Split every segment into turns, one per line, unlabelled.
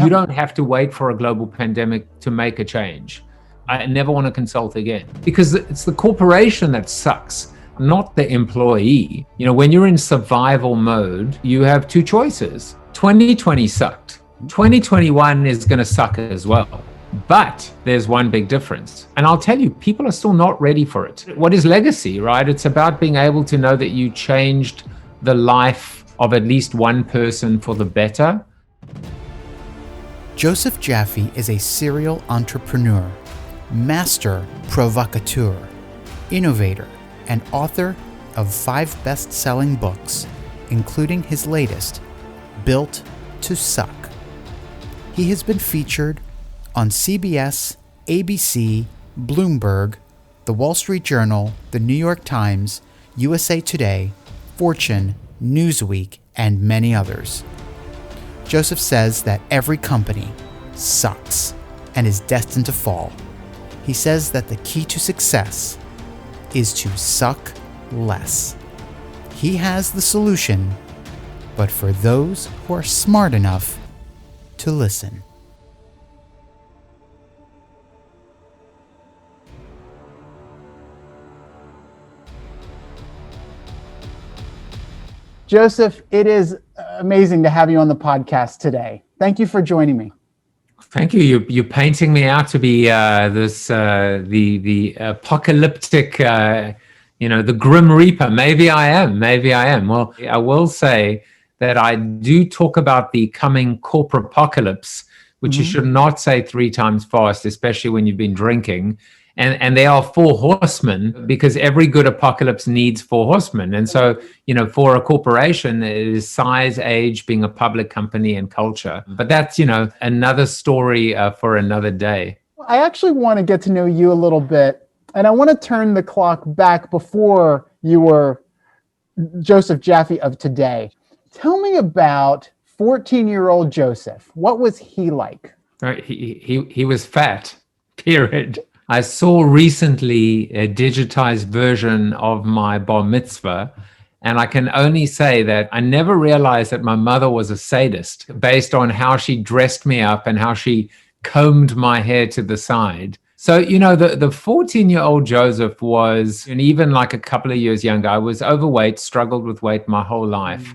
You don't have to wait for a global pandemic to make a change. I never want to consult again, because it's the corporation that sucks, not the employee. When you're in survival mode, you have two choices. 2020 sucked. 2021 is going to suck as well. But there's one big difference. And I'll tell you, people are still not ready for it. What is legacy, right? It's about being able to know that you changed the life of at least one person for the better.
Joseph Jaffe is a serial entrepreneur, master provocateur, innovator, and author of 5 best-selling books, including his latest, Built to Suck. He has been featured on CBS, ABC, Bloomberg, The Wall Street Journal, The New York Times, USA Today, Fortune, Newsweek, and many others. Joseph says that every company sucks and is destined to fall. He says that the key to success is to suck less. He has the solution, but for those who are smart enough to listen.
Joseph, it is amazing to have you on the podcast today. Thank you for joining me.
Thank you. You're painting me out to be the apocalyptic, the Grim Reaper. Maybe I am. Well, I will say that I do talk about the coming corporate apocalypse, which you should not say 3 times fast, especially when you've been drinking. And there are 4 horsemen, because every good apocalypse needs 4 horsemen. And so, for a corporation, it is size, age, being a public company, and culture. But that's, another story for another day.
I actually want to get to know you a little bit. And I want to turn the clock back before you were Joseph Jaffe of today. Tell me about 14-year-old Joseph. What was he like?
He was fat, period. I saw recently a digitized version of my bar mitzvah, and I can only say that I never realized that my mother was a sadist based on how she dressed me up and how she combed my hair to the side. So, the 14-year-old Joseph was, and even like a couple of years younger, I was overweight, struggled with weight my whole life.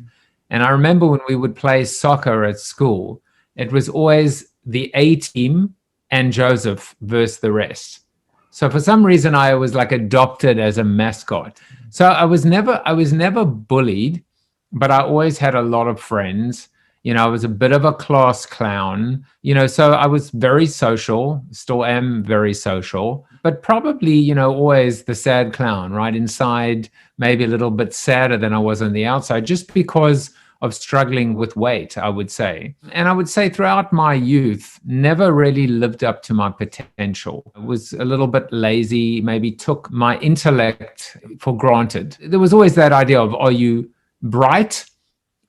And I remember when we would play soccer at school, it was always the A team and Joseph versus the rest. So for some reason, I was like adopted as a mascot. So I was never bullied, but I always had a lot of friends. I was a bit of a class clown, so I was very social, still am very social, but probably, always the sad clown, right? Inside, maybe a little bit sadder than I was on the outside, just because of struggling with weight, I would say. And I would say throughout my youth, never really lived up to my potential. I was a little bit lazy, maybe took my intellect for granted. There was always that idea of, are you bright,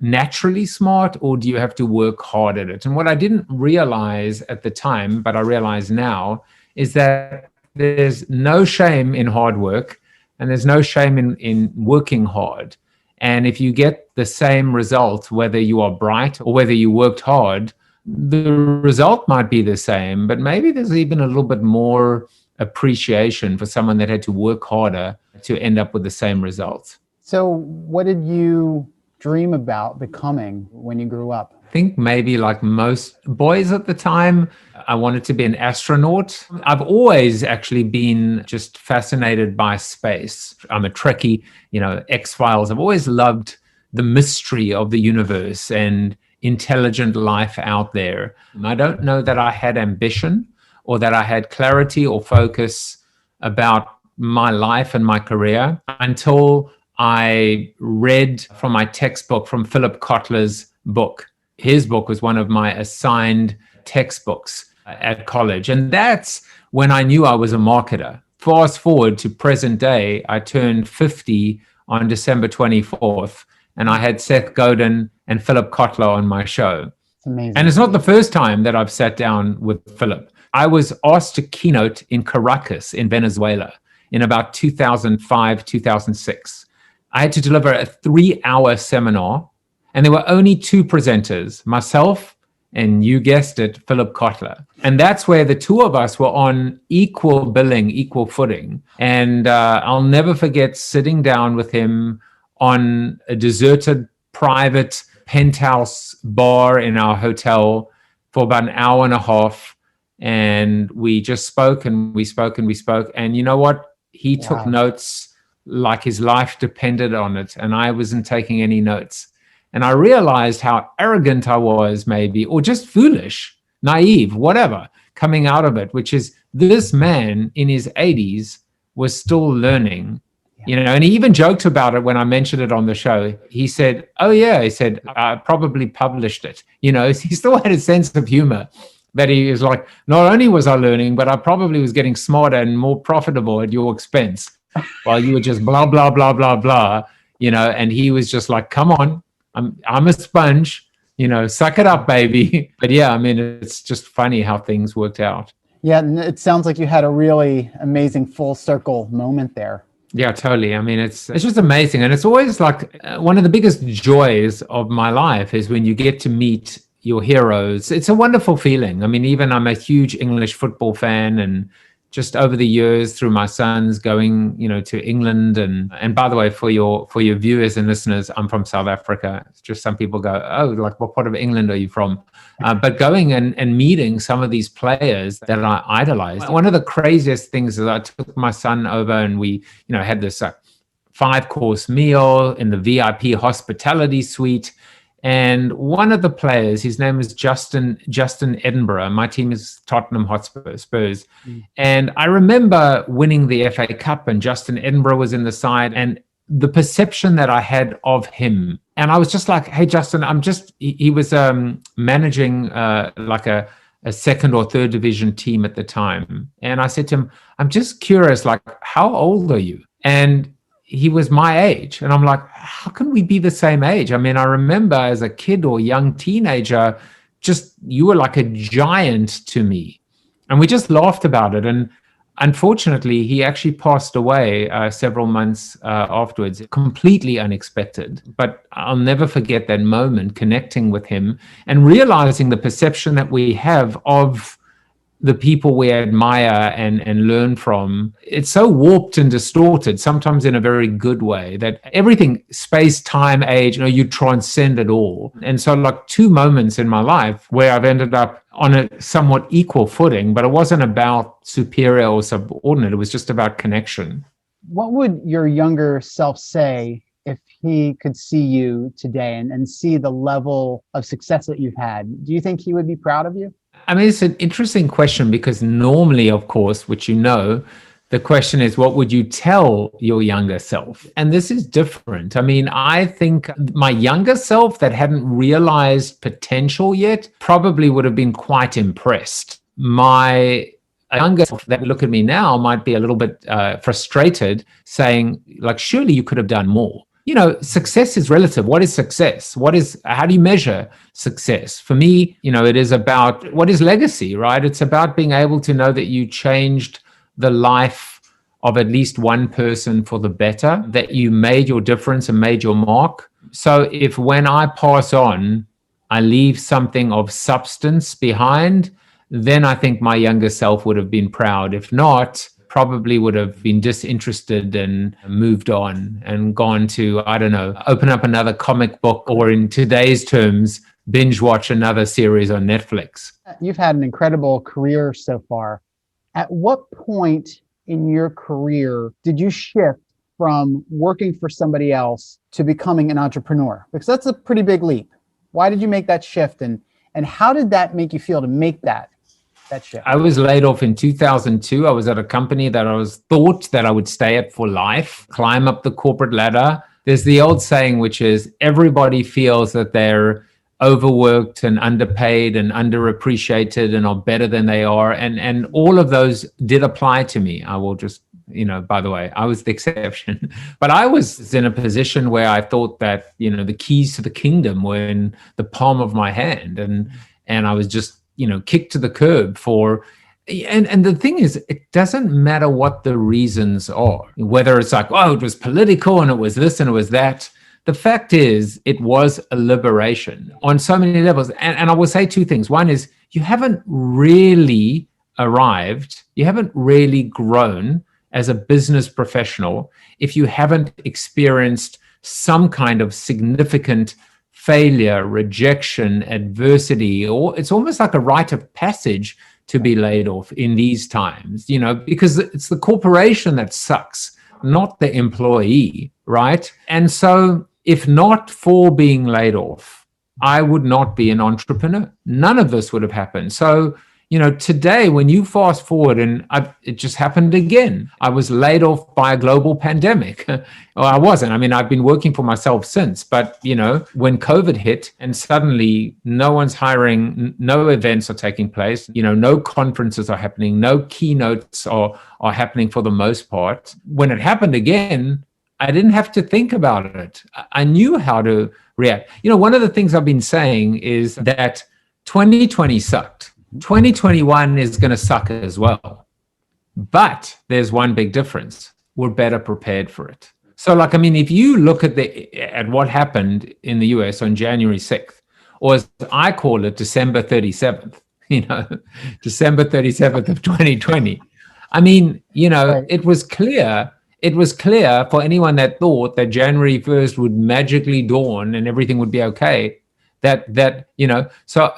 naturally smart, or do you have to work hard at it? And what I didn't realize at the time, but I realize now, is that there's no shame in hard work, and there's no shame in working hard. And if you get the same result, whether you are bright or whether you worked hard, the result might be the same, but maybe there's even a little bit more appreciation for someone that had to work harder to end up with the same results.
So what did you dream about becoming when you grew up?
I think maybe like most boys at the time, I wanted to be an astronaut. I've always actually been just fascinated by space. I'm a Trekkie, X-Files. I've always loved the mystery of the universe and intelligent life out there. I don't know that I had ambition or that I had clarity or focus about my life and my career until I read from my textbook from Philip Kotler's book. His book was one of my assigned textbooks at college. And that's when I knew I was a marketer. Fast forward to present day, I turned 50 on December 24th, and I had Seth Godin and Philip Kotler on my show.
It's amazing.
And it's not the first time that I've sat down with Philip. I was asked to keynote in Caracas in Venezuela in about 2005, 2006. I had to deliver a 3-hour seminar, and there were only 2 presenters, myself and you guessed it, Philip Kotler. And that's where the two of us were on equal billing, equal footing. And I'll never forget sitting down with him on a deserted private penthouse bar in our hotel for about an hour and a half. And we just spoke and we spoke and we spoke. And you know what? He took notes like his life depended on it. And I wasn't taking any notes. And I realized how arrogant I was, maybe, or just foolish, naive, whatever, coming out of it, which is this man in his 80s was still learning, you know, and he even joked about it when I mentioned it on the show. He said, oh, yeah, he said, I probably published it. You know, he still had a sense of humor that he was like, not only was I learning, but I probably was getting smarter and more profitable at your expense while you were just blah, blah, blah, blah, blah, you know, and he was just like, come on. I'm a sponge, you know, suck it up, baby. But yeah, I mean, it's just funny how things worked out.
Yeah, it sounds like you had a really amazing full circle moment there.
Yeah, totally. I mean, it's just amazing. And it's always like one of the biggest joys of my life is when you get to meet your heroes. It's a wonderful feeling. I mean, even I'm a huge English football fan, and just over the years through my sons going, you know, to England. And by the way, for your viewers and listeners, I'm from South Africa. It's just some people go, oh, like what part of England are you from? But going and meeting some of these players that I idolized. One of the craziest things is I took my son over and we, you know, had this 5-course meal in the VIP hospitality suite. And one of the players, his name is Justin Edinburgh. My team is Tottenham Hotspur, Spurs. And I remember winning the FA Cup, and Justin Edinburgh was in the side, and the perception that I had of him. And I was just like, hey, Justin, he was managing like a second or third division team at the time. And I said to him, I'm just curious, like, how old are you? And he was my age. And I'm like, how can we be the same age? I mean, I remember as a kid or young teenager, just you were like a giant to me. And we just laughed about it. And unfortunately, he actually passed away several months afterwards, completely unexpected. But I'll never forget that moment, connecting with him and realizing the perception that we have of the people we admire and learn from. It's so warped and distorted, sometimes in a very good way, that everything, space, time, age, you know, you transcend it all. And so like 2 moments in my life where I've ended up on a somewhat equal footing, but it wasn't about superior or subordinate. It was just about connection.
What would your younger self say if he could see you today and see the level of success that you've had? Do you think he would be proud of you?
I mean, it's an interesting question because normally, of course, which you know, the question is, what would you tell your younger self? And this is different. I mean, I think my younger self that hadn't realized potential yet probably would have been quite impressed. My younger self that look at me now might be a little bit frustrated, saying, like, surely you could have done more. You know, success is relative. What is success? How do you measure success? For me, you know, it is about what is legacy, right? It's about being able to know that you changed the life of at least one person for the better, that you made your difference and made your mark. So if when I pass on, I leave something of substance behind, then I think my younger self would have been proud. If not, probably would have been disinterested and moved on and gone to, I don't know, open up another comic book, or in today's terms, binge watch another series on Netflix.
You've had an incredible career so far. At what point in your career did you shift from working for somebody else to becoming an entrepreneur? Because that's a pretty big leap. Why did you make that shift? And how did that make you feel to make that shift?
I was laid off in 2002. I was at a company that I thought that I would stay at for life, climb up the corporate ladder. There's the old saying, which is everybody feels that they're overworked and underpaid and underappreciated and are better than they are. And all of those did apply to me. I will just, you know, by the way, I was the exception. But I was in a position where I thought that, you know, the keys to the kingdom were in the palm of my hand. And I was just, you know, kicked to the curb for, and the thing is, it doesn't matter what the reasons are, whether it's like, oh, it was political and it was this and it was that. the fact is, it was a liberation on so many levels. And I will say two things. One is, you haven't really arrived, you haven't really grown as a business professional if you haven't experienced some kind of significant failure, rejection, adversity, or it's almost like a rite of passage to be laid off in these times, because it's the corporation that sucks, not the employee, right? And so if not for being laid off, I would not be an entrepreneur. None of this would have happened. So, today, when you fast forward, and it just happened again, I was laid off by a global pandemic. Well, I wasn't. I mean, I've been working for myself since, but, when COVID hit and suddenly no one's hiring, no events are taking place, no conferences are happening, no keynotes are happening for the most part. When it happened again, I didn't have to think about it. I knew how to react. One of the things I've been saying is that 2020 sucked. 2021 is going to suck as well. But there's one big difference. We're better prepared for it. So if you look at what happened in the US on January 6th, or as I call it, December 37th, December 37th of 2020. Right. It was clear for anyone that thought that January 1st would magically dawn and everything would be okay. So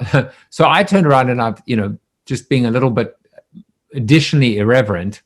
I turned around and I've, just being a little bit additionally irreverent,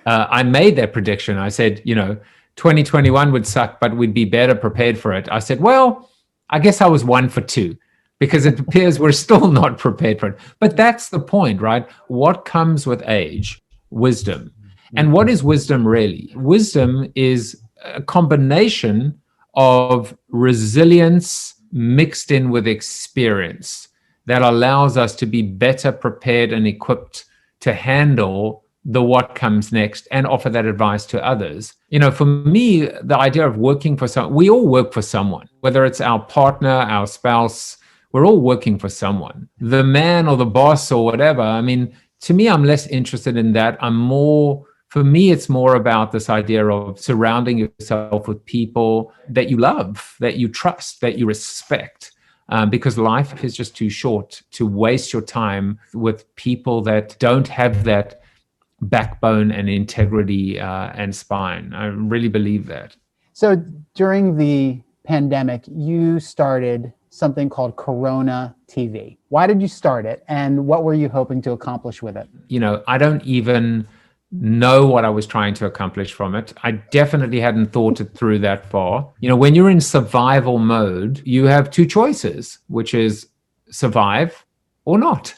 I made that prediction. I said, 2021 would suck, but we'd be better prepared for it. I said, well, I guess I was 1 for 2 because it appears we're still not prepared for it. But that's the point, right? What comes with age? Wisdom. And what is wisdom really? Wisdom is a combination of resilience mixed in with experience that allows us to be better prepared and equipped to handle the what comes next and offer that advice to others. For me, the idea of working for someone, we all work for someone, whether it's our partner, our spouse, we're all working for someone, the man or the boss or whatever. To me, I'm less interested in that. For me, it's more about this idea of surrounding yourself with people that you love, that you trust, that you respect, because life is just too short to waste your time with people that don't have that backbone and integrity and spine. I really believe that.
So during the pandemic, you started something called CoronaTV. Why did you start it, and what were you hoping to accomplish with it?
I don't even know what I was trying to accomplish from it. I definitely hadn't thought it through that far. When you're in survival mode, you have two choices, which is survive or not.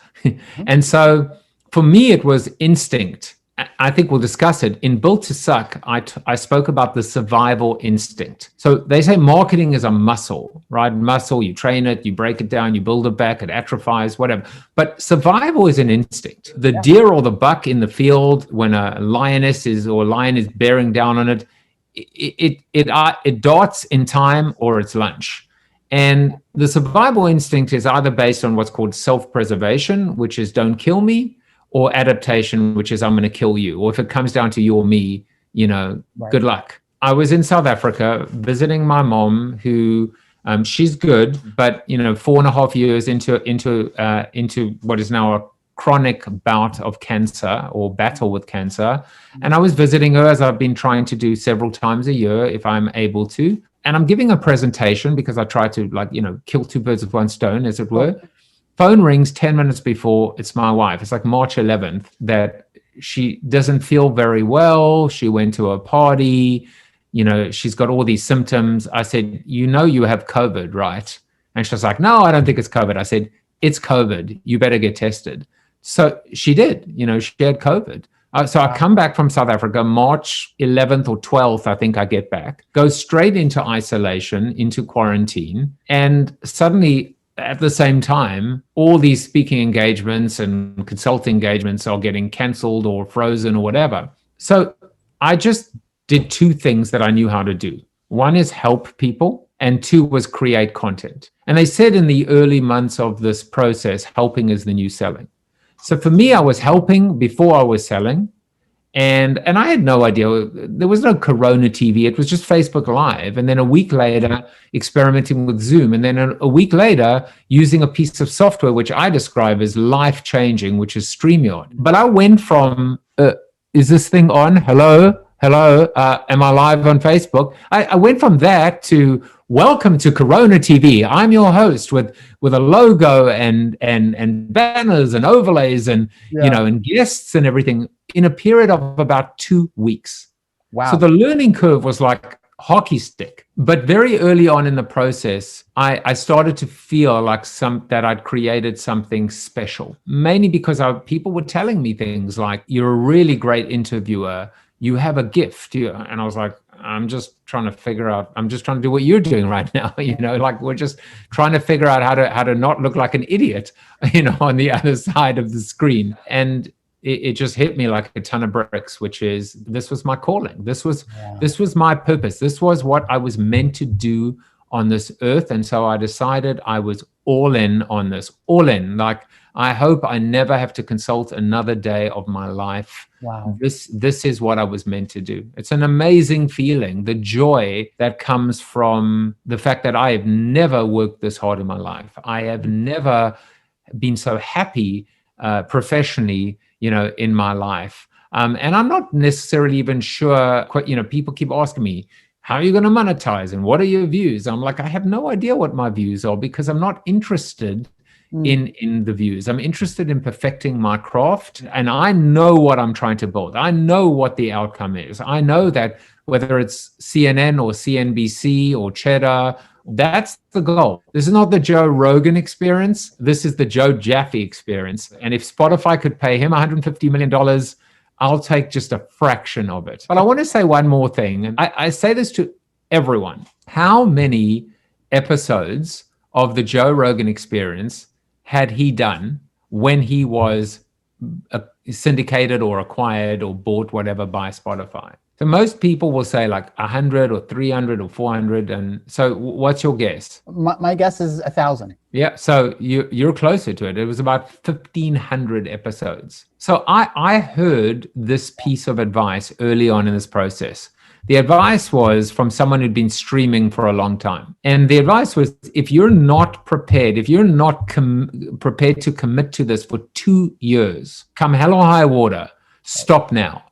And so for me, it was instinct. I think we'll discuss it. In Built to Suck, I spoke about the survival instinct. So they say marketing is a muscle, right? Muscle, you train it, you break it down, you build it back, it atrophies, whatever. But survival is an instinct. The deer or the buck in the field, when a lion is bearing down on it, it darts in time or it's lunch. And the survival instinct is either based on what's called self-preservation, which is don't kill me, or adaptation, which is I'm going to kill you. Or if it comes down to you or me, right. Good luck. I was in South Africa visiting my mom, who she's good, but 4.5 years into what is now a chronic bout of cancer or battle with cancer. And I was visiting her, as I've been trying to do several times a year if I'm able to. And I'm giving a presentation because I try to kill two birds with one stone, as it were. Phone rings 10 minutes before. It's my wife. It's like March 11th that she doesn't feel very well. She went to a party. She's got all these symptoms. I said, you have COVID, right? And she's like, no, I don't think it's COVID. I said, it's COVID. You better get tested. So she did. She had COVID. So I come back from South Africa, March 11th or 12th, I think I get back, go straight into isolation, into quarantine. And suddenly, at the same time, all these speaking engagements and consulting engagements are getting canceled or frozen or whatever. So I just did two things that I knew how to do. One is help people, and two was create content. And they said in the early months of this process, helping is the new selling. So for me, I was helping before I was selling. And I had no idea. There was no Corona TV. It was just Facebook Live. And then a week later, experimenting with Zoom. And then a week later, using a piece of software, which I describe as life-changing, which is StreamYard. But I went from, is this thing on? Hello? Am I live on Facebook? I went from that to, welcome to Corona TV. I'm your host with a logo and banners and overlays and, and guests and everything in a period of about 2 weeks.
Wow.
So the learning curve was like hockey stick. But very early on in the process, I started to feel like that I'd created something special, mainly because people were telling me things like, you're a really great interviewer. You have a gift. And I was like, I'm just trying to do what you're doing right now. Like we're just trying to figure out how to not look like an idiot, on the other side of the screen. And it just hit me like a ton of bricks, which is, this was my calling. This was my purpose. This was what I was meant to do on this earth. And so I decided I was all in on this, all in. Like, I hope I never have to consult another day of my life.
Wow.
This is what I was meant to do. It's an amazing feeling, the joy that comes from the fact that I have never worked this hard in my life. I have never been so happy professionally, in my life. And I'm not necessarily even sure, people keep asking me, how are you going to monetize? And what are your views? I'm like, I have no idea what my views are because I'm not interested in the views. I'm interested in perfecting my craft, and I know what I'm trying to build. I know what the outcome is. I know that whether it's CNN or CNBC or Cheddar, that's the goal. This is not the Joe Rogan experience. This is the Joe Jaffe experience. And if Spotify could pay him $150 million, I'll take just a fraction of it. But I want to say one more thing. And I say this to everyone. How many episodes of the Joe Rogan experience had he done when he was syndicated or acquired or bought whatever by Spotify? So most people will say like 100 or 300 or 400. And so what's your guess?
My guess is 1,000.
Yeah, so you're closer to it. It was about 1,500 episodes. So I heard this piece of advice early on in this process. The advice was from someone who'd been streaming for a long time. And the advice was, if you're not prepared, if you're not prepared to commit to this for 2 years, come hell or high water, stop now.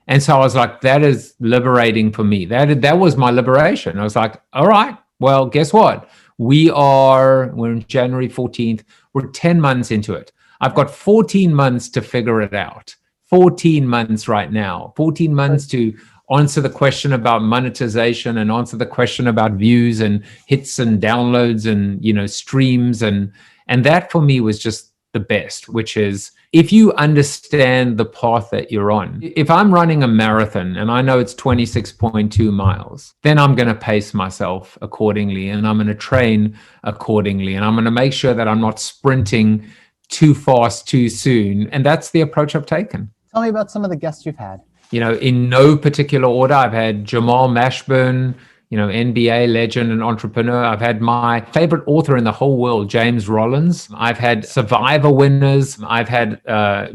And so I was like, that is liberating for me. That was my liberation. I was like, all right, well, guess what? We're in January 14th. We're 10 months into it. I've got 14 months to figure it out. 14 months right now. 14 months to answer the question about monetization and answer the question about views and hits and downloads and, streams. And that for me was just the best, which is, if you understand the path that you're on, if I'm running a marathon and I know it's 26.2 miles, then I'm going to pace myself accordingly and I'm going to train accordingly. And I'm going to make sure that I'm not sprinting too fast, too soon. And that's the approach I've taken.
Tell me about some of the guests you've had.
In no particular order, I've had Jamal Mashburn, NBA legend and entrepreneur. I've had my favorite author in the whole world, James Rollins. I've had Survivor winners. I've had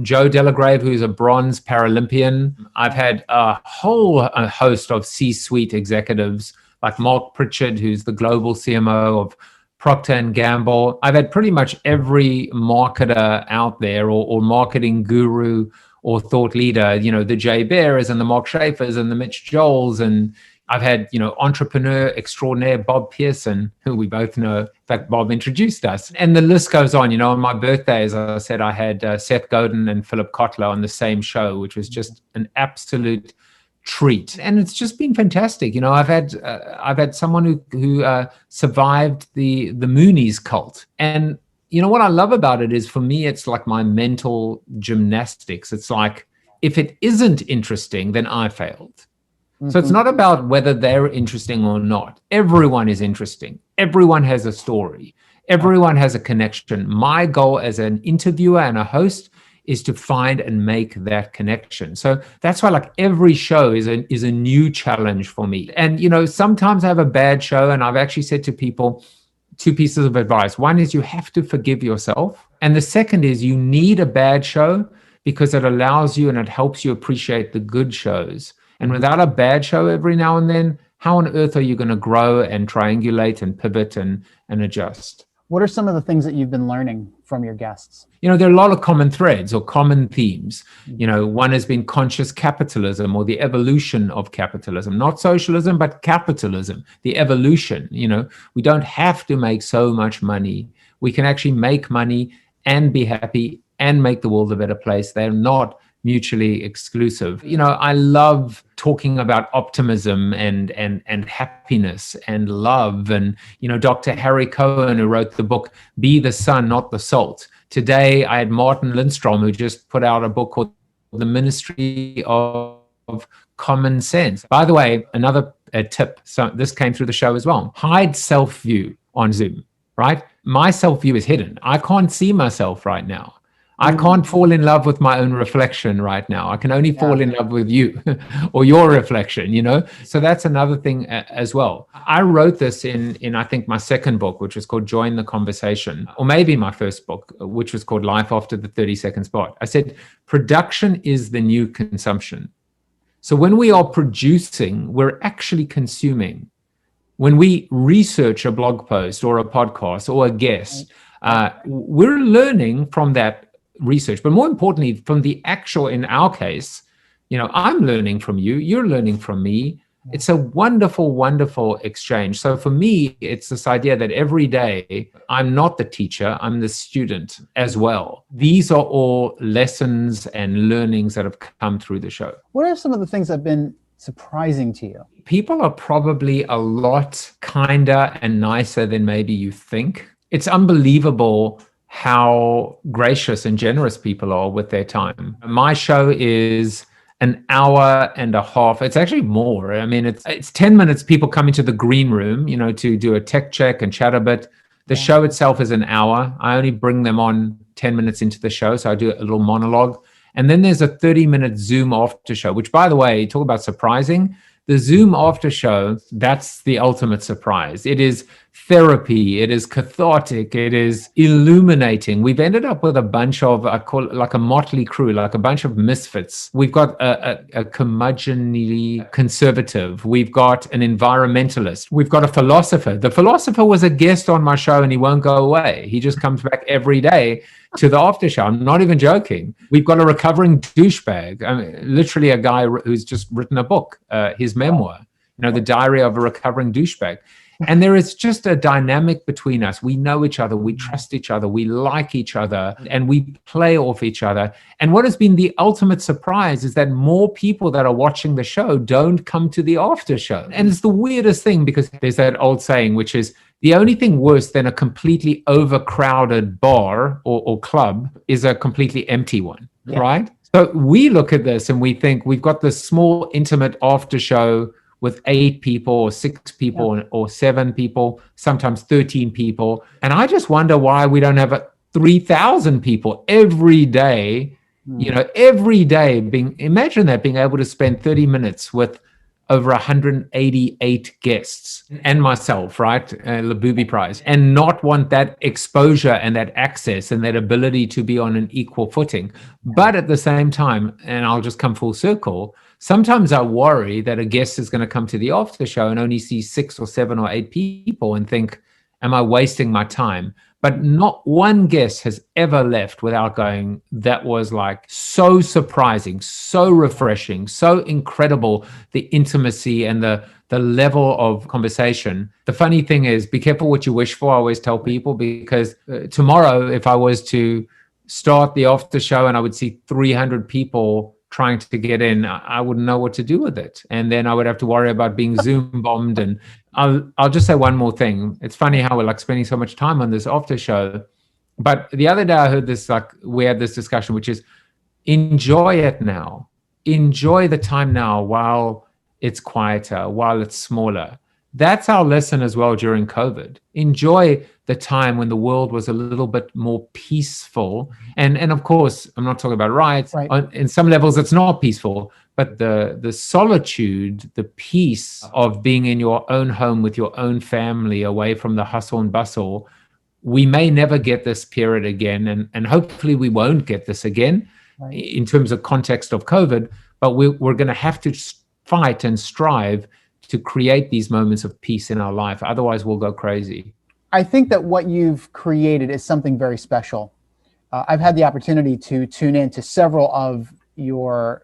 Joe Delagrave, who's a bronze Paralympian. I've had a whole host of C-suite executives like Mark Pritchard, who's the global CMO of Procter & Gamble. I've had pretty much every marketer out there or marketing guru or thought leader, the Jay Bears and the Mark Schaefers and the Mitch Joels. And I've had, entrepreneur extraordinaire Bob Pearson, who we both know. In fact, Bob introduced us. And the list goes on. On my birthday, as I said, I had Seth Godin and Philip Kotler on the same show, which was just an absolute treat. And it's just been fantastic. I've had someone who survived the Moonies cult. And what I love about it is, for me, it's like my mental gymnastics. It's like, if it isn't interesting, then I failed. So it's not about whether they're interesting or not. Everyone is interesting. Everyone has a story. Everyone has a connection. My goal as an interviewer and a host is to find and make that connection. So that's why like every show is a new challenge for me. And, sometimes I have a bad show, and I've actually said to people, 2 pieces of advice. One is you have to forgive yourself. And the second is you need a bad show, because it allows you and it helps you appreciate the good shows. And without a bad show every now and then, how on earth are you going to grow and triangulate and pivot and adjust?
What are some of the things that you've been learning from your guests?
There are a lot of common threads or common themes. One has been conscious capitalism, or the evolution of capitalism, not socialism, but capitalism, the evolution. We don't have to make so much money. We can actually make money and be happy and make the world a better place. They're not mutually exclusive. I love talking about optimism and happiness and love. And, Dr. Harry Cohen, who wrote the book, Be the Sun, Not the Salt. Today, I had Martin Lindstrom, who just put out a book called The Ministry of Common Sense. By the way, another tip, so this came through the show as well. Hide self-view on Zoom, right? My self-view is hidden. I can't see myself right now. I can't fall in love with my own reflection right now. I can only fall in love with you or your reflection, So that's another thing as well. I wrote this in I think my second book, which was called Join the Conversation, or maybe my first book, which was called Life After the 30-Second Spot. I said, production is the new consumption. So when we are producing, we're actually consuming. When we research a blog post or a podcast or a guest, we're learning from that research, but more importantly, from the actual, in our case, I'm learning from you, you're learning from me. It's a wonderful, wonderful exchange. So for me, it's this idea that every day I'm not the teacher, I'm the student as well. These are all lessons and learnings that have come through the show.
What are some of the things that have been surprising to you?
People are probably a lot kinder and nicer than maybe you think. It's unbelievable how gracious and generous people are with their time. My show is an hour and a half. It's actually more. I mean, it's 10 minutes. People come into the green room, to do a tech check and chat a bit. The show itself is an hour. I only bring them on 10 minutes into the show. So I do a little monologue. And then there's a 30-minute Zoom after show, which, by the way, talk about surprising. The Zoom after show, that's the ultimate surprise. It is therapy. It is cathartic. It is illuminating. We've ended up with a bunch of, I call it like a motley crew, like a bunch of misfits. We've got a curmudgeonly conservative. We've got an environmentalist. We've got a philosopher. The philosopher was a guest on my show and he won't go away. He just comes back every day to the after show. I'm not even joking. We've got a recovering douchebag. I mean, literally a guy who's just written a book, his memoir, The Diary of a Recovering Douchebag. And there is just a dynamic between us. We know each other, we trust each other, we like each other, and we play off each other. And what has been the ultimate surprise is that more people that are watching the show don't come to the after show. And it's the weirdest thing, because there's that old saying, which is, the only thing worse than a completely overcrowded bar or club is a completely empty one, right? So we look at this and we think we've got this small, intimate after show with 8 people or 6 people or 7 people, sometimes 13 people. And I just wonder why we don't have 3,000 people every day, every day imagine that, being able to spend 30 minutes with over 188 guests and myself, right? The Booby Prize, and not want that exposure and that access and that ability to be on an equal footing. But at the same time, and I'll just come full circle, sometimes I worry that a guest is going to come to the after show and only see 6 or 7 or 8 people and think, am I wasting my time? But not one guest has ever left without going, that was like so surprising, so refreshing, so incredible, the intimacy and the level of conversation. The funny thing is, be careful what you wish for, I always tell people, because tomorrow, if I was to start the after show and I would see 300 people trying to get in, I wouldn't know what to do with it. And then I would have to worry about being Zoom bombed. And I'll just say one more thing. It's funny how we're like spending so much time on this after show. But the other day I heard this, like we had this discussion, which is enjoy it now. Enjoy the time now while it's quieter, while it's smaller. That's our lesson as well during COVID. Enjoy the time when the world was a little bit more peaceful. And of course, I'm not talking about riots. Right. In some levels, it's not peaceful. But the solitude, the peace of being in your own home with your own family, away from the hustle and bustle, we may never get this period again. And hopefully we won't get this again. in terms of context of COVID, but we're going to have to fight and strive to create these moments of peace in our life. Otherwise, we'll go crazy.
I think that what you've created is something very special. I've had the opportunity to tune in to several of your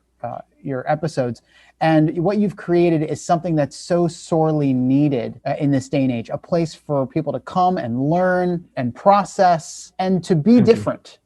episodes, and what you've created is something that's so sorely needed in this day and age, a place for people to come and learn and process and to be different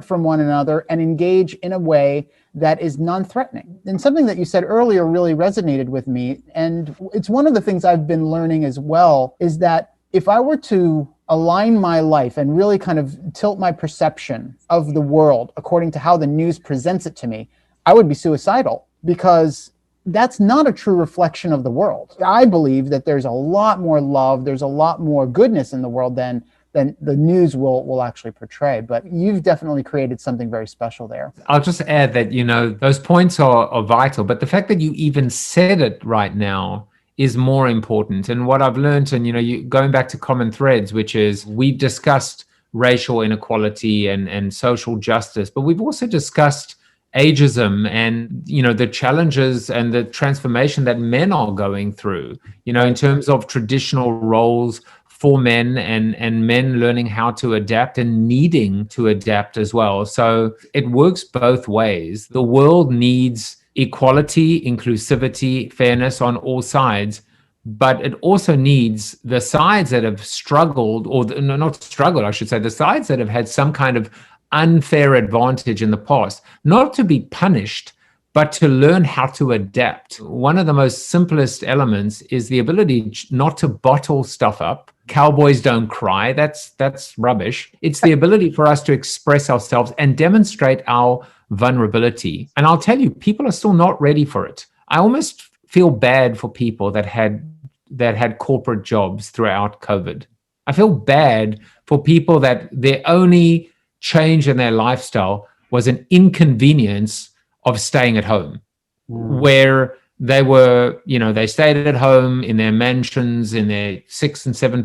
from one another and engage in a way that is non-threatening. And something that you said earlier really resonated with me, and it's one of the things I've been learning as well, is that if I were to align my life and really kind of tilt my perception of the world according to how the news presents it to me, I would be suicidal, because that's not a true reflection of the world. I believe that there's a lot more love, there's a lot more goodness in the world than the news will actually portray. But you've definitely created something very special there.
I'll just add that, those points are vital, but the fact that you even said it right now is more important. And what I've learned, and going back to common threads, which is we've discussed racial inequality and social justice, but we've also discussed ageism and the challenges and the transformation that men are going through, in terms of traditional roles for men and men learning how to adapt and needing to adapt as well. So it works both ways. The world needs equality, inclusivity, fairness on all sides, but it also needs the sides that have struggled, or not struggled, I should say, the sides that have had some kind of unfair advantage in the past, not to be punished, but to learn how to adapt. One of the most simplest elements is the ability not to bottle stuff up. Cowboys don't cry. That's rubbish. It's the ability for us to express ourselves and demonstrate our vulnerability. And I'll tell you, people are still not ready for it. I almost feel bad for people that had corporate jobs throughout COVID. I feel bad for people that their only change in their lifestyle was an inconvenience of staying at home, where they were, they stayed at home in their mansions, in their 6 and 7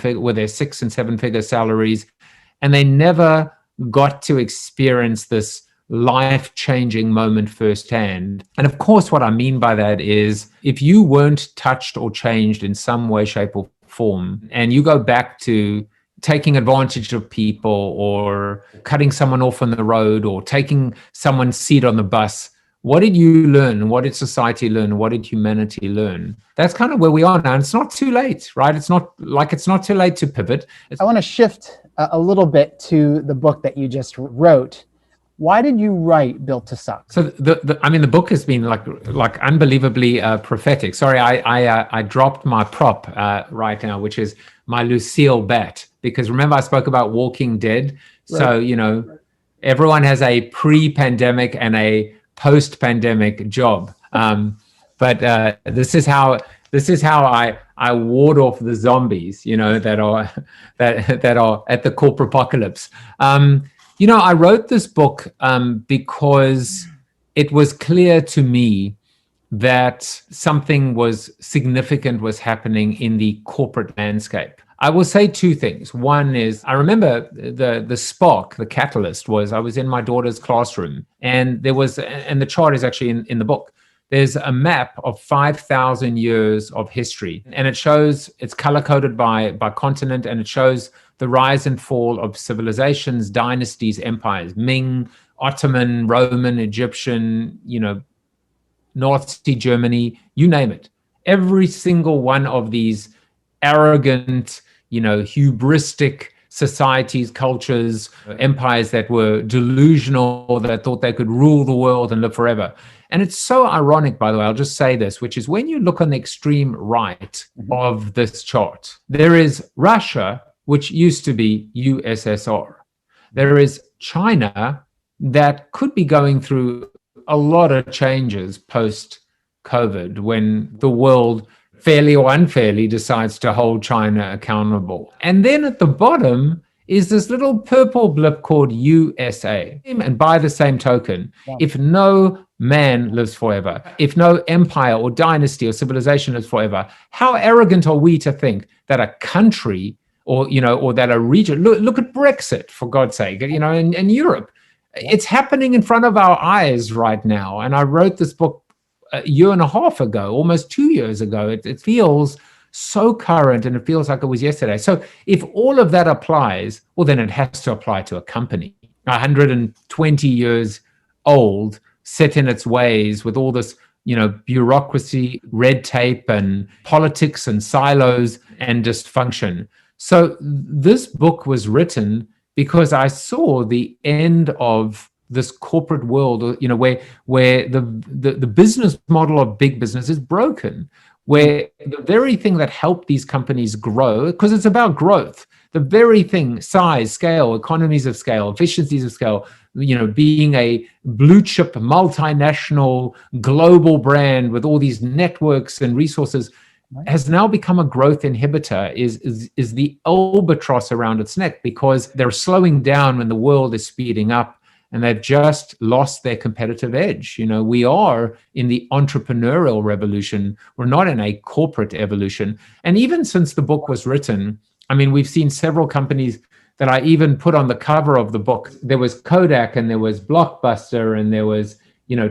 figure salaries, and they never got to experience this life-changing moment firsthand. And of course, what I mean by that is if you weren't touched or changed in some way, shape, or form, and you go back to taking advantage of people or cutting someone off on the road or taking someone's seat on the bus, what did you learn? What did society learn? What did humanity learn? That's kind of where we are now. And it's not too late, right? It's not too late to pivot.
I want to shift a little bit to the book that you just wrote. Why did you write Built to Suck?
So the book has been like unbelievably prophetic. Sorry, I dropped my prop right now, which is my Lucille bat, because remember I spoke about Walking Dead. Right. So everyone has a pre-pandemic and a post-pandemic job, but this is how I ward off the zombies, that are at the corporate apocalypse. I wrote this book because it was clear to me that something significant was happening in the corporate landscape. I will say two things. One is, I remember the spark, the catalyst was, I was in my daughter's classroom, and the chart is actually in the book. There's a map of 5,000 years of history, and it's color-coded by continent, and it shows the rise and fall of civilizations, dynasties, empires, Ming, Ottoman, Roman, Egyptian, Nazi Germany, you name it. Every single one of these arrogant, hubristic societies, cultures, empires that were delusional, that thought they could rule the world and live forever. And it's so ironic, by the way, I'll just say this, which is when you look on the extreme right of this chart, there is Russia, which used to be USSR. There is China that could be going through a lot of changes post-COVID when the world fairly or unfairly decides to hold China accountable. And then at the bottom is this little purple blip called USA. And by the same token, if no man lives forever, if no empire or dynasty or civilization lives forever, how arrogant are we to think that a country or that a region, look at Brexit, for God's sake, in Europe, It's happening in front of our eyes right now. And I wrote this book a year and a half ago, almost 2 years ago. It feels so current, and it feels like it was yesterday. So if all of that applies, well, then it has to apply to a company 120 years old, set in its ways with all this, bureaucracy, red tape, and politics and silos and dysfunction. So this book was written because I saw the end of this corporate world, where the business model of big business is broken, where the very thing that helped these companies grow, because it's about growth, the very thing, size, scale, economies of scale, efficiencies of scale, being a blue chip, multinational, global brand with all these networks and resources, has now become a growth inhibitor, is the albatross around its neck, because they're slowing down when the world is speeding up, and they've just lost their competitive edge. We are in the entrepreneurial revolution. We're not in a corporate evolution. And even since the book was written, we've seen several companies that I even put on the cover of the book. There was Kodak, and there was Blockbuster, and there was,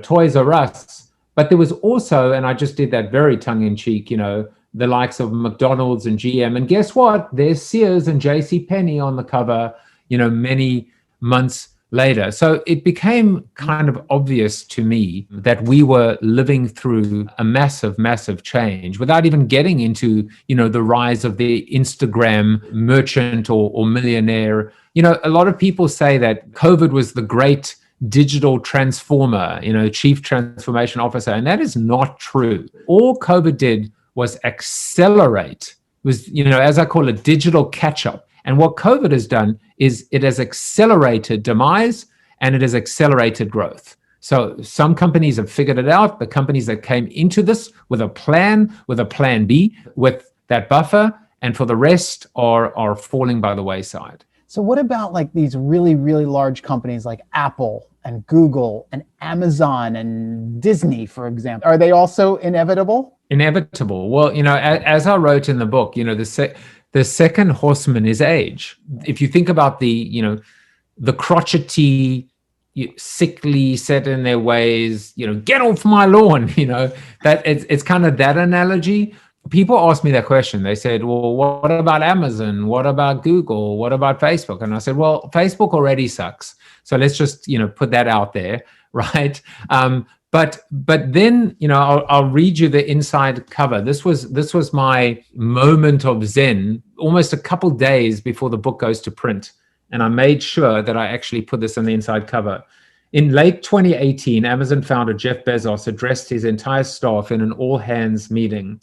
Toys R Us. But there was also, and I just did that very tongue-in-cheek, the likes of McDonald's and GM. And guess what? There's Sears and JCPenney on the cover, many months later. So it became kind of obvious to me that we were living through a massive, massive change without even getting into, the rise of the Instagram merchant or millionaire. A lot of people say that COVID was the great digital transformer, chief transformation officer, and that is not true. All COVID did was accelerate, as I call it, digital catch-up. And what COVID has done is it has accelerated demise, and it has accelerated growth. So some companies have figured it out. The companies that came into this with a plan B, with that buffer, and for the rest are falling by the wayside.
So what about like these really, really large companies like Apple and Google and Amazon and Disney, for example? Are they also inevitable?
Inevitable. Well, as I wrote in the book, the second horseman is age. If you think about the crotchety, sickly, set in their ways, get off my lawn, that it's kind of that analogy. People ask me that question. They said, well, what about Amazon? What about Google? What about Facebook? And I said, well, Facebook already sucks. So let's just, put that out there, right? But then, I'll read you the inside cover. This was my moment of zen, almost a couple days before the book goes to print. And I made sure that I actually put this on the inside cover. In late 2018, Amazon founder Jeff Bezos addressed his entire staff in an all-hands meeting.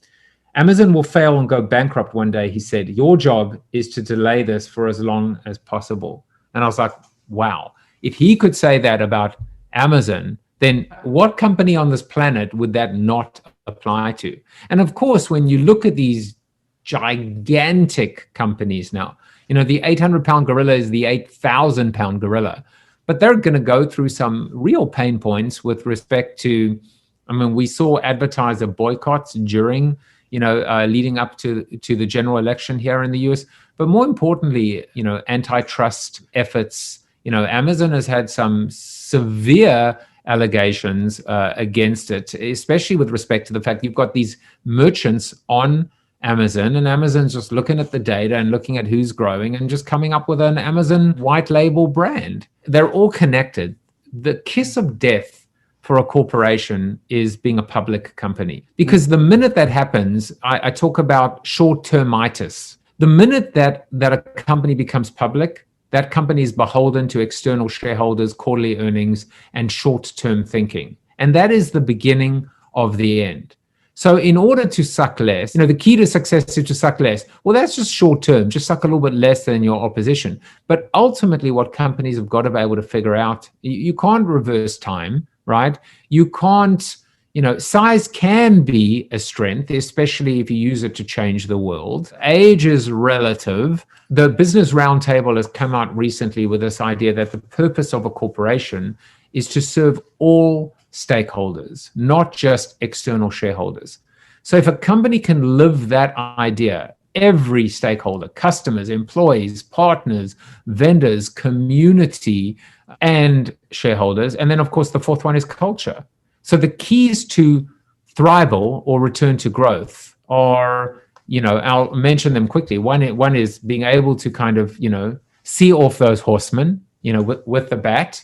Amazon will fail and go bankrupt one day, he said. Your job is to delay this for as long as possible. And I was like, wow. If he could say that about Amazon, then what company on this planet would that not apply to? And of course, when you look at these gigantic companies now, the 800-pound gorilla is the 8,000-pound gorilla. But they're going to go through some real pain points with respect to, we saw advertiser boycotts during, leading up to the general election here in the US. But more importantly, antitrust efforts. Amazon has had some severe allegations against it, especially with respect to the fact you've got these merchants on Amazon, and Amazon's just looking at the data and looking at who's growing and just coming up with an Amazon white label brand. They're all connected. The kiss of death for a corporation is being a public company, because the minute that happens, I talk about short-termitis. The minute that a company becomes public, that company is beholden to external shareholders, quarterly earnings, and short-term thinking. And that is the beginning of the end. So in order to suck less, the key to success is to suck less. Well, that's just short-term. Just suck a little bit less than your opposition. But ultimately, what companies have got to be able to figure out, you can't reverse time, right? You can't, size can be a strength, especially if you use it to change the world. Age is relative. The Business Roundtable has come out recently with this idea that the purpose of a corporation is to serve all stakeholders, not just external shareholders. So if a company can live that idea, every stakeholder, customers, employees, partners, vendors, community, and shareholders. And then, of course, the fourth one is culture. So the keys to thrival or return to growth are, I'll mention them quickly. One is being able to kind of, see off those horsemen, with the bat.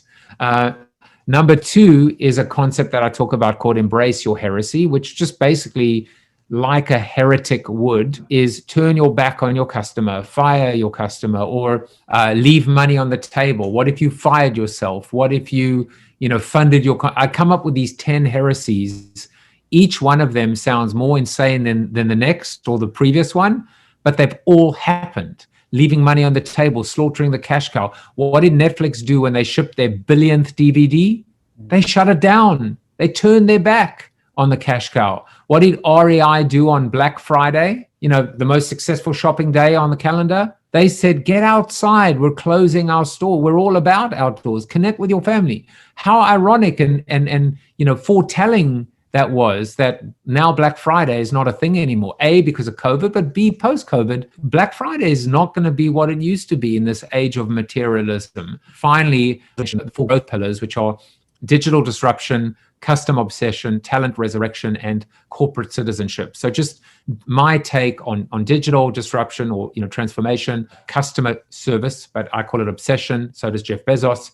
Number two is a concept that I talk about called embrace your heresy, which just basically, like a heretic would, is turn your back on your customer, fire your customer, or leave money on the table. What if you fired yourself? What if you, funded your... I come up with these 10 heresies. Each one of them sounds more insane than the next or the previous one, but they've all happened. Leaving money on the table, slaughtering the cash cow. What did Netflix do when they shipped their billionth DVD? They shut it down. They turned their back on the cash cow. What did REI do on Black Friday? The most successful shopping day on the calendar? They said, get outside. We're closing our store. We're all about outdoors. Connect with your family. How ironic and foretelling that was that now Black Friday is not a thing anymore. A, because of COVID, but B, post-COVID, Black Friday is not going to be what it used to be in this age of materialism. Finally, the 4 growth pillars, which are digital disruption, custom obsession, talent resurrection, and corporate citizenship. So just my take on digital disruption or transformation, customer service, but I call it obsession. So does Jeff Bezos.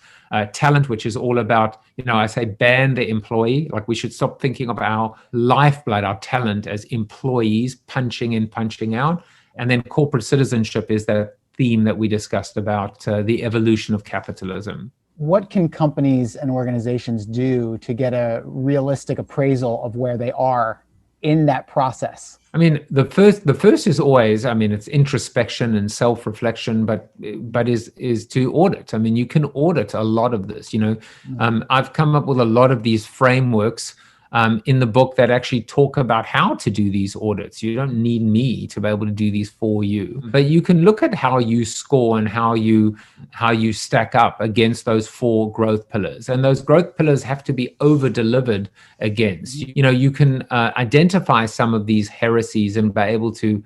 Talent, which is all about, I say ban the employee. Like we should stop thinking of our lifeblood, our talent as employees punching in, punching out. And then corporate citizenship is that theme that we discussed about the evolution of capitalism.
What can companies and organizations do to get a realistic appraisal of where they are in that process?
I mean, the first is always, it's introspection and self-reflection, but is to audit. I mean, you can audit a lot of this. I've come up with a lot of these frameworks in the book that actually talk about how to do these audits. You don't need me to be able to do these for you, but you can look at how you score and how you stack up against those 4 growth pillars. And those growth pillars have to be over-delivered against. You can identify some of these heresies and be able to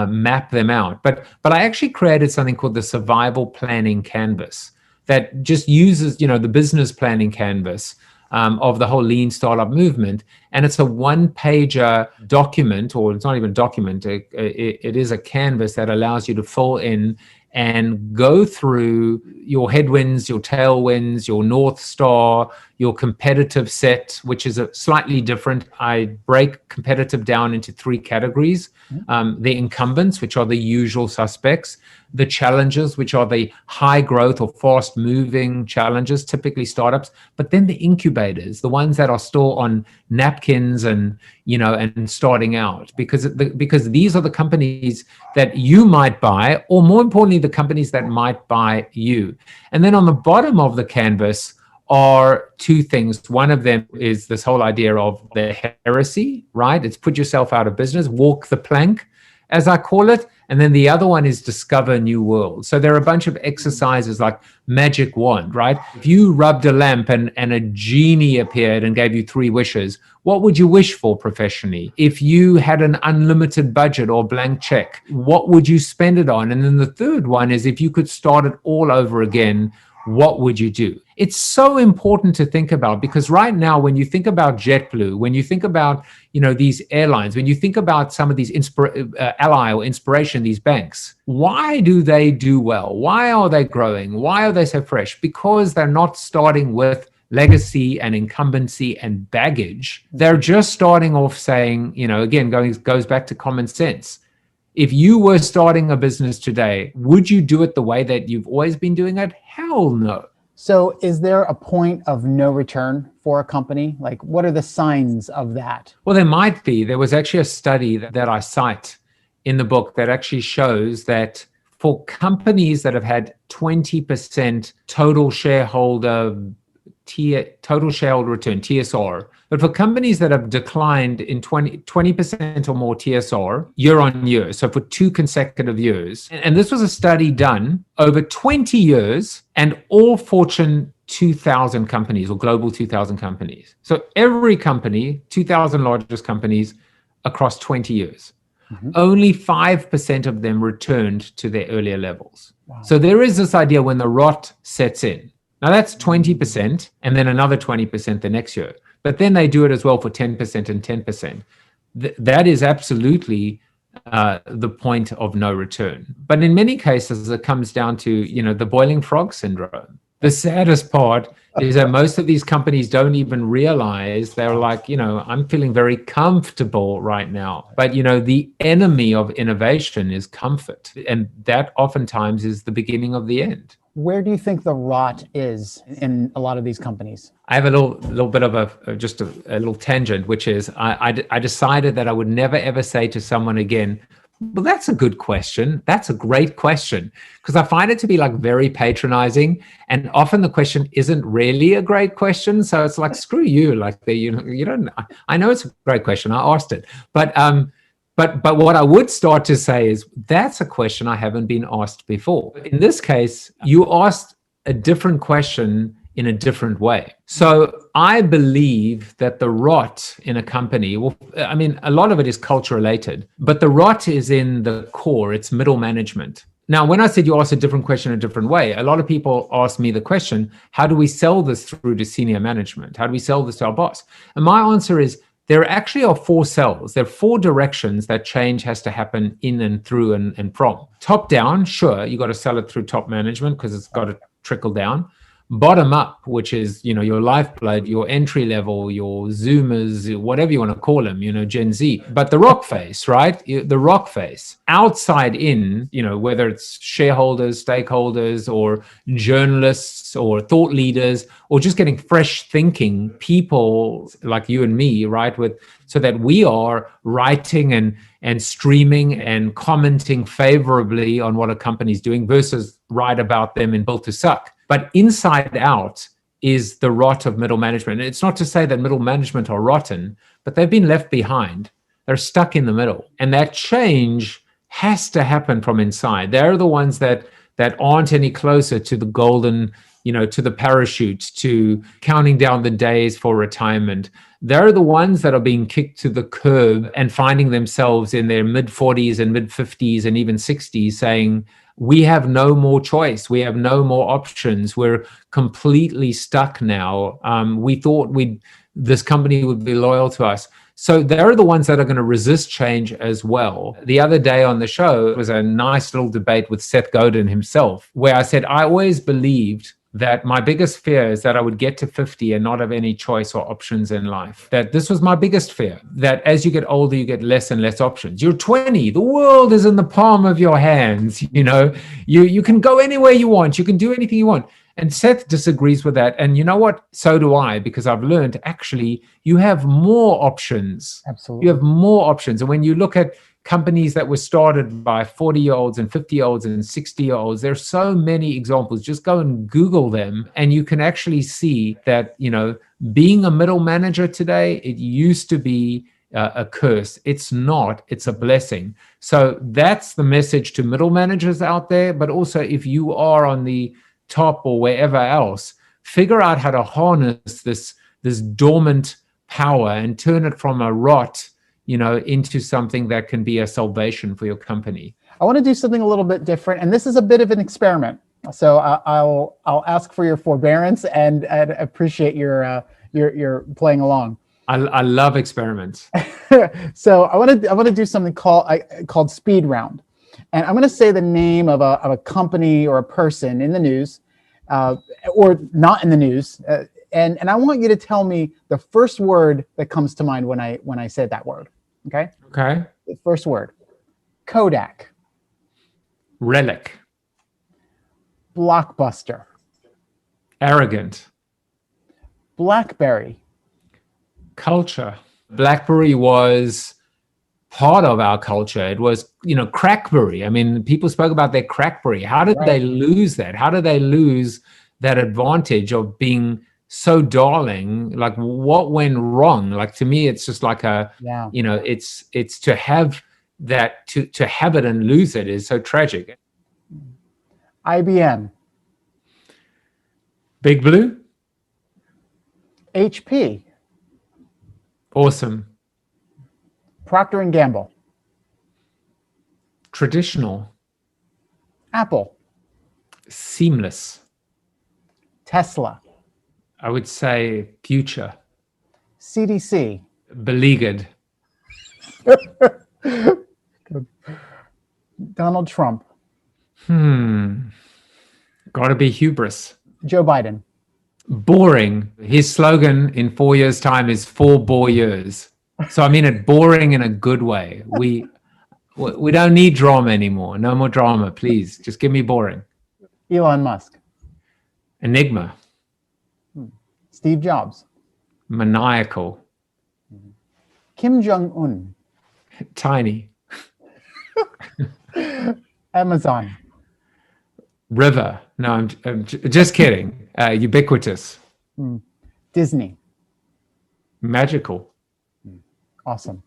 map them out. But I actually created something called the survival planning canvas that just uses, the business planning canvas of the whole lean startup movement. And it's a 1-pager document, or it's not even a document, it is a canvas that allows you to fill in and go through your headwinds, your tailwinds, your North Star, your competitive set, which is a slightly different. I break competitive down into 3 categories. The incumbents, which are the usual suspects, the challenges, which are the high growth or fast moving challenges, typically startups, but then the incubators, the ones that are still on napkins and starting out, because these are the companies that you might buy, or more importantly, the companies that might buy you. And then on the bottom of the canvas are 2 things. One of them is this whole idea of the heresy, right? It's put yourself out of business, walk the plank, as I call it. And then the other one is discover new worlds. So there are a bunch of exercises like magic wand, right? If you rubbed a lamp and a genie appeared and gave you 3 wishes, what would you wish for professionally? If you had an unlimited budget or blank check, what would you spend it on? And then the third one is if you could start it all over again, what would you do? It's so important to think about, because right now, when you think about JetBlue, when you think about, these airlines, when you think about some of these Ally or Inspiration, these banks, why do they do well? Why are they growing? Why are they so fresh? Because they're not starting with legacy and incumbency and baggage. They're just starting off saying, again, goes back to common sense. If you were starting a business today, would you do it the way that you've always been doing it? Hell no.
So is there a point of no return for a company? Like, what are the signs of that?
Well, there might be. There was actually a study that I cite in the book that actually shows that for companies that have had 20% total shareholder return, TSR, but for companies that have declined in 20% or more TSR year on year, so for 2 consecutive years, and this was a study done over 20 years and all Fortune 2000 companies or global 2000 companies. So every company, 2000 largest companies across 20 years, only 5% of them returned to their earlier levels. Wow. So there is this idea when the rot sets in, Now that's 20%, and then another 20% the next year. But then they do it as well for 10% and 10%. That is absolutely the point of no return. But in many cases, it comes down to, the boiling frog syndrome. The saddest part is that most of these companies don't even realize. They're like, I'm feeling very comfortable right now. But, the enemy of innovation is comfort. And that oftentimes is the beginning of the end.
Where do you think the rot is in a lot of these companies?
I have a little bit of a little tangent, which is I decided that I would never, ever say to someone again, well, that's a good question. That's a great question. Because I find it to be like very patronizing. And often the question isn't really a great question. So it's like, screw you. Like, you don't, I know it's a great question. I asked it. But what I would start to say is that's a question I haven't been asked before. In this case, you asked a different question in a different way. So I believe that the rot in a company, a lot of it is culture related, but the rot is in the core, it's middle management. Now, when I said you asked a different question in a different way, a lot of people ask me the question, how do we sell this through to senior management? How do we sell this to our boss? And my answer is, there actually are 4 cells. There are 4 directions that change has to happen in and through and from. Top down, sure, you got to sell it through top management because it's got to trickle down. Bottom up, which is, your lifeblood, your entry level, your Zoomers, whatever you want to call them, Gen Z. But the rock face, right? The rock face. Outside in, whether it's shareholders, stakeholders, or journalists, or thought leaders, or just getting fresh thinking people like you and me, right? So that we are writing and streaming and commenting favorably on what a company's doing versus write about them and built to suck. But inside out is the rot of middle management. And it's not to say that middle management are rotten, but they've been left behind. They're stuck in the middle. And that change has to happen from inside. They're the ones that aren't any closer to the golden, to the parachute, to counting down the days for retirement. They're the ones that are being kicked to the curb and finding themselves in their mid-40s and mid-50s and even 60s saying, we have no more choice. We have no more options. We're completely stuck now. We thought this company would be loyal to us. So they're the ones that are going to resist change as well. The other day on the show, it was a nice little debate with Seth Godin himself, where I said, I always believed that my biggest fear is that I would get to 50 and not have any choice or options in life. That this was my biggest fear, that as you get older, you get less and less options. You're 20, the world is in the palm of your hands. You can go anywhere you want. You can do anything you want. And Seth disagrees with that. And you know what? So do I, because I've learned actually you have more options.
Absolutely.
You have more options. And when you look at companies that were started by 40-year-olds and 50-year-olds and 60-year-olds, there's so many examples. Just go and Google them, and you can actually see that, being a middle manager today, it used to be a curse. It's not, it's a blessing. So that's the message to middle managers out there. But also if you are on the top or wherever else, figure out how to harness this dormant power and turn it from a rot into something that can be a salvation for your company.
I want to do something a little bit different, and this is a bit of an experiment. So I'll ask for your forbearance and appreciate your playing along.
I love experiments.
So I want to do something called speed round, and I'm going to say the name of a company or a person in the news, or not in the news. And I want you to tell me the first word that comes to mind when I say that word. Okay?
Okay.
The first word. Kodak.
Relic.
Blockbuster.
Arrogant.
BlackBerry.
Culture. BlackBerry was part of our culture. It was, Crackberry. I mean, people spoke about their Crackberry. How did they lose that? How did they lose that advantage of being so darling? Like, what went wrong? Like, to me, it's just like it's to have that, to have it and lose it is so tragic.
IBM.
Big Blue.
HP.
Awesome.
Procter and Gamble.
Traditional.
Apple.
Seamless.
Tesla.
I would say future.
CDC.
Beleaguered.
Donald Trump.
Gotta be hubris.
Joe Biden.
Boring. His slogan in 4 years' time is 4 bore years. So I mean it boring in a good way. We don't need drama anymore. No more drama, please. Just give me boring.
Elon Musk.
Enigma.
Steve Jobs.
Maniacal.
Kim Jong-un.
Tiny.
Amazon.
River. No, I'm just kidding. Ubiquitous.
Disney.
Magical.
Awesome.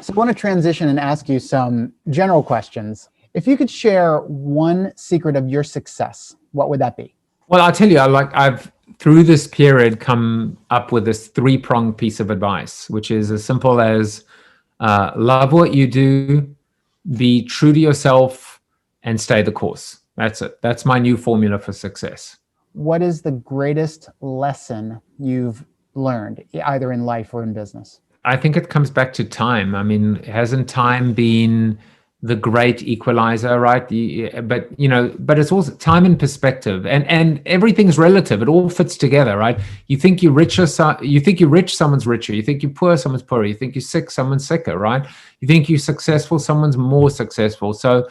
So I want to transition and ask you some general questions. If you could share one secret of your success, what would that be?
Well, I'll tell you, I've through this period come up with this 3-pronged piece of advice, which is as simple as love what you do, be true to yourself, and stay the course. That's it. That's my new formula for success.
What is the greatest lesson you've learned, either in life or in business?
I think it comes back to time. I mean, hasn't time been the great equalizer, right? But it's also time and perspective, and everything's relative. It all fits together, right? You think you're richer, you think you're rich, someone's richer. You think you're poor, someone's poorer. You think you're sick, someone's sicker, right? You think you're successful, someone's more successful. So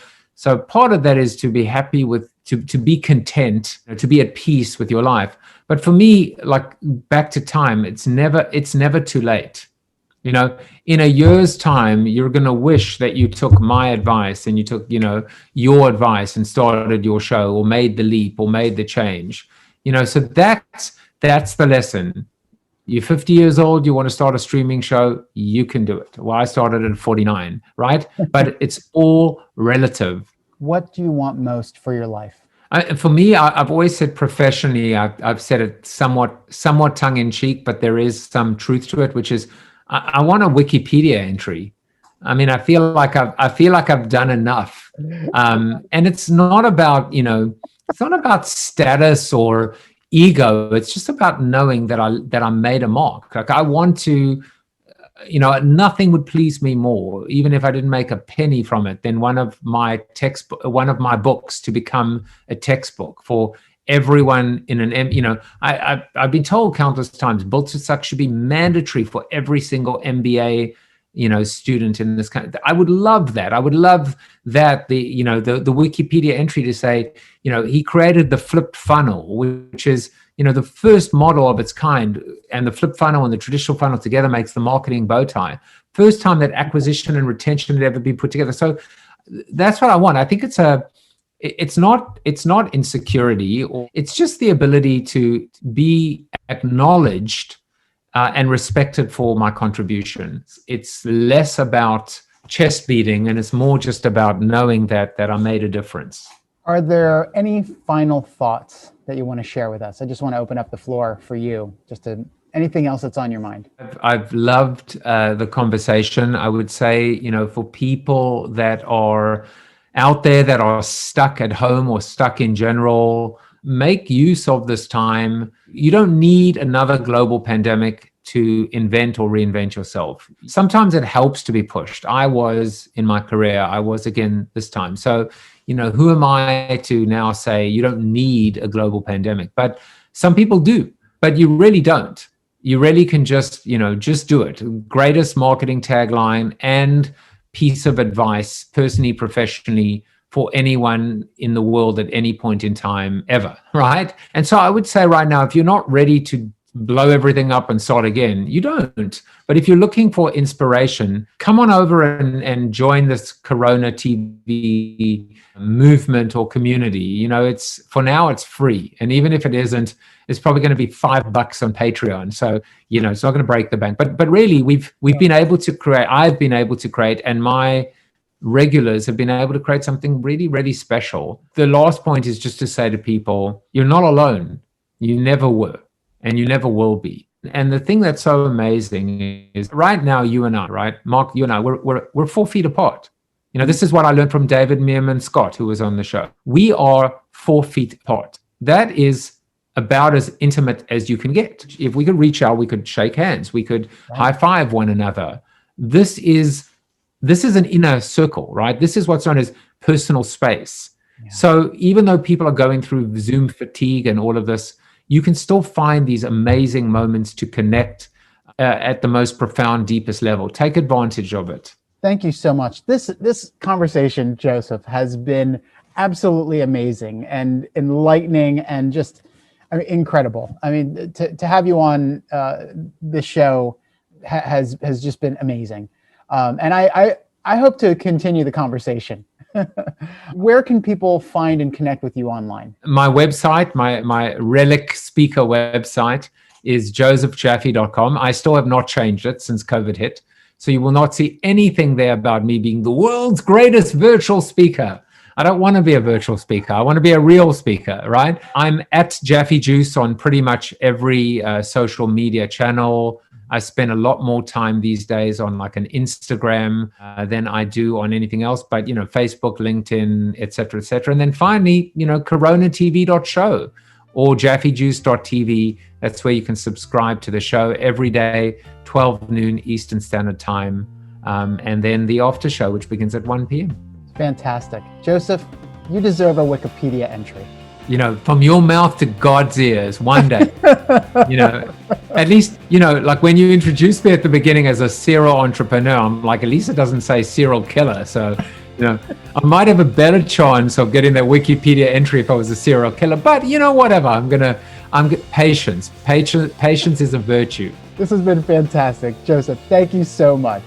part of that is to be happy with, to be content, to be at peace with your life. But for me, like back to time, it's never too late. In a year's time, you're going to wish that you took my advice and you took, your advice and started your show or made the leap or made the change. So that's the lesson. You're 50 years old, you want to start a streaming show, you can do it. Well, I started at 49, right? But it's all relative.
What do you want most for your life?
For me, I've always said professionally, I've said it somewhat tongue in cheek, but there is some truth to it, which is I want a Wikipedia entry. I mean, I feel like I've done enough, and it's not about status or ego. It's just about knowing that I made a mark. Like I want to, nothing would please me more, even if I didn't make a penny from it, than one of my books to become a textbook for everyone in an, I've been told countless times, Built to Suck should be mandatory for every single MBA, student in this country. I would love that. I would love that the Wikipedia entry to say, he created the flipped funnel, which is, the first model of its kind, and the flip funnel and the traditional funnel together makes the marketing bow tie. First time that acquisition and retention had ever been put together. So that's what I want. I think it's not insecurity, or it's just the ability to be acknowledged and respected for my contributions. It's less about chest beating, and it's more just about knowing that I made a difference.
Are there any final thoughts that you want to share with us? I just want to open up the floor for you, anything else that's on your mind.
I've loved the conversation. I would say, for people that are out there that are stuck at home or stuck in general, make use of this time. You don't need another global pandemic to invent or reinvent yourself. Sometimes it helps to be pushed. I was in my career, I was again this time. So, who am I to now say you don't need a global pandemic? But some people do, but you really don't. You really can just do it. Greatest marketing tagline and piece of advice, personally, professionally, for anyone in the world at any point in time ever, right? And so I would say right now, if you're not ready to blow everything up and start again, you don't. But if you're looking for inspiration, come on over and join this CoronaTV movement or community. For now it's free. And even if it isn't, it's probably going to be $5 on Patreon. So, it's not going to break the bank. But really, I've been able to create, and my regulars have been able to create something really, really special. The last point is just to say to people, you're not alone. You never were, and you never will be. And the thing that's so amazing is right now, you and I, right? Mark, you and I, we're 4 feet apart. This is what I learned from David Meerman Scott, who was on the show. We are 4 feet apart. That is about as intimate as you can get. If we could reach out, we could shake hands, we could high five one another. This is an inner circle, right? This is what's known as personal space. Yeah. So even though people are going through Zoom fatigue and all of this, you can still find these amazing moments to connect at the most profound, deepest level. Take advantage of it.
Thank you so much. This conversation, Joseph, has been absolutely amazing and enlightening and just incredible. I mean, to have you on the show has just been amazing. And I hope to continue the conversation. Where can people find and connect with you online?
My website, my relic speaker website is josephjaffe.com. I still have not changed it since COVID hit. So you will not see anything there about me being the world's greatest virtual speaker. I don't want to be a virtual speaker. I want to be a real speaker, right? I'm at Jaffe Juice on pretty much every social media channel. I spend a lot more time these days on like an Instagram than I do on anything else, but Facebook, LinkedIn, et cetera, et cetera. And then finally, CoronaTV.show or JaffeJuice.tv. That's where you can subscribe to the show every day, 12 noon Eastern Standard Time. And then the after show, which begins at 1 p.m.
Fantastic. Joseph, you deserve a Wikipedia entry.
From your mouth to God's ears one day. At least, like when you introduced me at the beginning as a serial entrepreneur, I'm like, at least it doesn't say serial killer. So, I might have a better chance of getting that Wikipedia entry if I was a serial killer. But whatever. I'm patience. Patience is a virtue.
This has been fantastic. Joseph, thank you so much.